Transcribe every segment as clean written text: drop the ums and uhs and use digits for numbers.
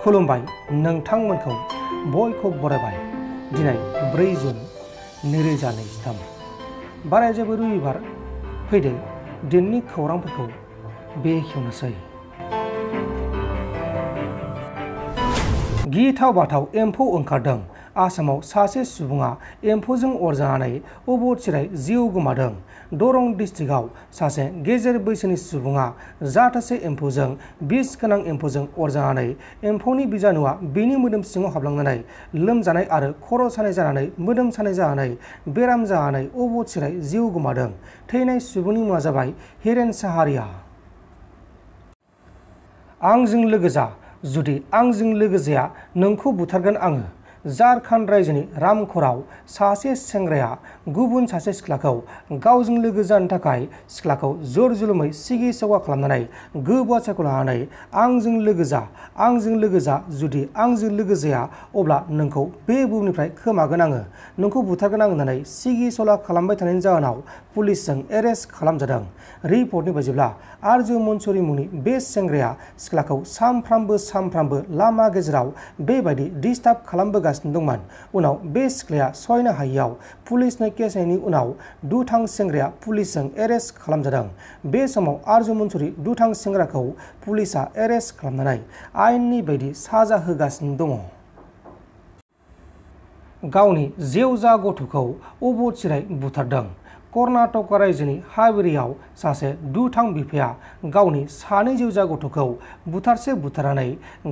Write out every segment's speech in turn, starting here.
खुलुमबाय नोंथांमोनखौ बयखौ बरायबाय। दिनै 4 जुन 2023 बाराय जेबो रबिबार फैदो दिननि खौरांफोरखौ बेखेवनोसै। गिथाव बाथाव एम्फौ ओंखारदों। आसामाव सासे सुबुङा एम्फौजों अरजानानै अबथिरायै जिउ गोमादों। दरं डिस्ट्रिक्टआव सासे गेजेर बैसोनि सुबुङा जाथोसे एम्फौजों बिस गोनां एम्फौजों अरजानानै एम्फौनि बिजानुआ बिनि मोदोम सिङाव हाबलांनानै लोमजानाय आरो खर' सानाय जानानै मोदोम सानाय जानानै बेराम जानानै अबथिरायै जिउ गोमादों। थैनाय सुबुंनि मुङा जाबाय हिरेन साहारिया। आंजों लोगो जा, जुदि आंजों लोगो जाया नोंखौ बुथारगोन आङो। झारखन्ड रायजोनि रामखराव सासे सेंग्राया गुबुन सासे सिख्लाखौ गावजों लोगो जानो थाखाय सिख्लाखौ जर जुलुमै सिगि सगा खालामनानै गोबासाखौ लानानै आंजों लोगो जा, आंजों लोगो जा, जुदि आंजों लोगो जाया अब्ला नोंखौ बे बुहुमनिफ्राय खोमागोन आङो, नोंखौ बुथारगोन आं होननानै सिगि सला खालामबाय थानायनि जाहोनाव पुलिसजों एरेस्ट खालामजादों। रिपर्टनि बायदिब्ला आरजु मन्सुरि मुंनि बे सेंग्राया सिख्लाखौ सामफ्रामबो लामा गेजेराव बेबायदि डिस्टार्ब खालामबोगासिनो दंमोन। उनाव बे सिख्लाया सहायनो हायैयाव पुलिसनो केस होनायनि उनाव दुथां सेंग्राया पुलिसजों एरेस्ट खालामजादों। बे समाव आरजु मन्सुरि दुथां सेंग्राखौ पुलिसा एरेस्ट खालामनानै आयेननि बायदि साजा होगासिनो दङ। गावनि जेवजा गथ'खौ अबथिरायै बुथारदों। कर्नाटक रायजोनि हावेरियाव सासे दुथां बिफाया गावनि सानै जेवजा गथ'खौ बुथारनानै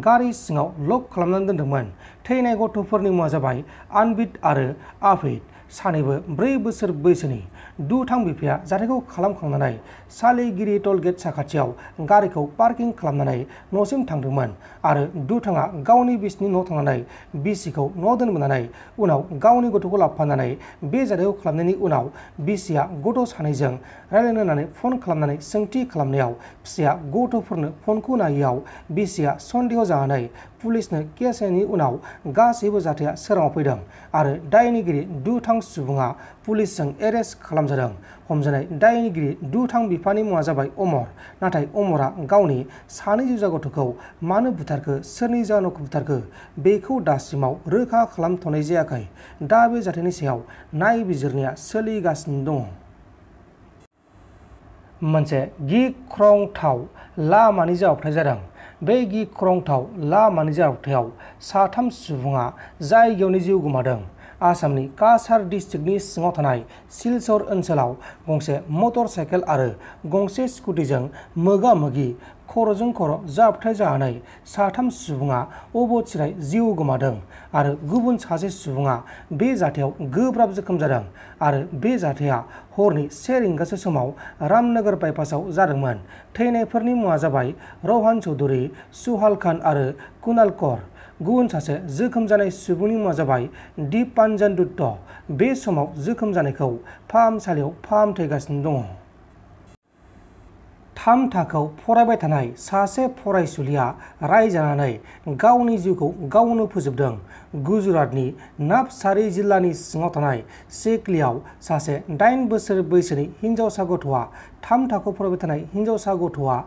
गारि सिङाव लक खालामनानै दोनदोंमोन। थैनाय गथ'फोरनि मुङा जाबाय आनबित आरो आफित, सानैबो 4 बोसोर बैसोनि। दुथां बिफाया जाथायखौ खालामखांनानै सालिगिरि टलगेट साखाथियाव गारिखौ पार्किं खालामनानै न'सिम थांदोंमोन आरो दुथाङा गावनि बिसिनि न'आव थांनानै बिसिखौ न' दोनबोनानै उनाव गावनि गथ'खौ लाबोफानानै बे जाथायखौ खालामनायनि उनाव बिसिया गथ' सानैजों रायज्लायनो होननानै फन खालामनानै सोंथि खालामनायाव फिसाया गथ'फोरनो फनखौ नायैयाव बिसिया सन्देह जानानै पुलिसनो केस होनायनि उनाव गासैबो जाथाया सोराङाव फैदों आरो दायनिगिरि दुथां सुबुङा पुलिसजों एरेस्ट खालामजादों। हमजानाय दायनिगिरि दुथां बिफानि मुङा जाबाय अमर। नाथाय अमरा गावनि सानै जेवजा गथ'खौ मानो बुथारखो, सोरनि जाहोनाव बुथारखो बेखौ दासिमाव रोखा खालामथ'नाय जायाखै। दा बे जाथायनि सायाव नायबिजिरनाया सोलिगासिनो दङ। मोनसे गिख्रंथाव लामानि जाब्रबथाय जादों। बे गिख्रंथाव लामानि जाब्रबथायाव 3 सुबुङा जायगायावनो जिउ गोमादों। आसामनि काछार डिस्ट्रिक्टनि सिङाव थानाय सिलचर ओनसोलाव गंसे मटर साइकेल आरो गंसे स्कुटिजों मोगा-मोगि खर'जों खर' जाब्रबथाय जानानै 3 सुबुङा अबथिरायै जिउ गोमादों आरो गुबुन सासे सुबुङा बे जाथायाव गोब्राब जोखोम जादों आरो बे जाथाया हरनि 1 रिंगासो समाव रामनगर बाइपासाव जादोंमोन। थैनायफोरनि मुङा जाबाय रौहान चौधुरी, सुहाल खान आरो कुणाल कौर। गुबुन सासे जोखोम जानाय सुबुंनि मुङा जाबाय दीपांजन दत्त। बे समाव जोखोम जानायखौ फाहामसालियाव फाहामथायगासिनो दङ। 3 थाखोआव फरायबाय थानाय सासे फरायसुलिया रायजानानै गावनि जिउखौ गावनो फोजोबदों। गुजरातनि नावसारी जिल्लानि सिङाव थानाय सेकलीआव सासे 8 बोसोर बैसोनि हिनजावसा गथ'आ 3 थाखोआव फरायबाय थानाय हिनजावसा गथ'आ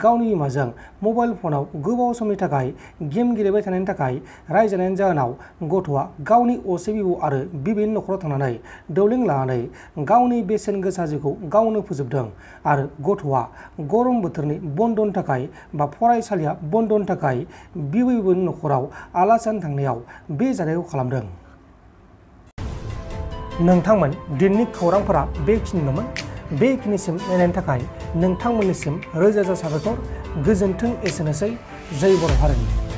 गावनि बिमाजों मबाइल फनाव गोबाव समनि थाखाय गेम गेलेबाय थानायनि थाखाय रायजानायनि जाहोनाव गथ'आ गावनि असे बिबौ आरो बिबैनि न'खराव थांनानै दौलें लानानै गावनि बेसेन गोसा जिउखौ गावनो फोजोबदों आरो गथ'आ गरम बोथोरनि बन्द'नि थाखाय बा फरायसालिया बन्द'नि थाखाय बिबै-बिबौनि न'खराव आलासि जानो थांनायाव बे जाथायखौ खालामदों। नोंथांमोन दिननि खौरांफोरा बेखिनिल'मोन। बेखिनिसिम नायनायनि थाखाय नोंथांमोननिसिम रोजा रोजा साबायखर। गोजोन्थों। एसेनोसै। जय बर' हारिनि।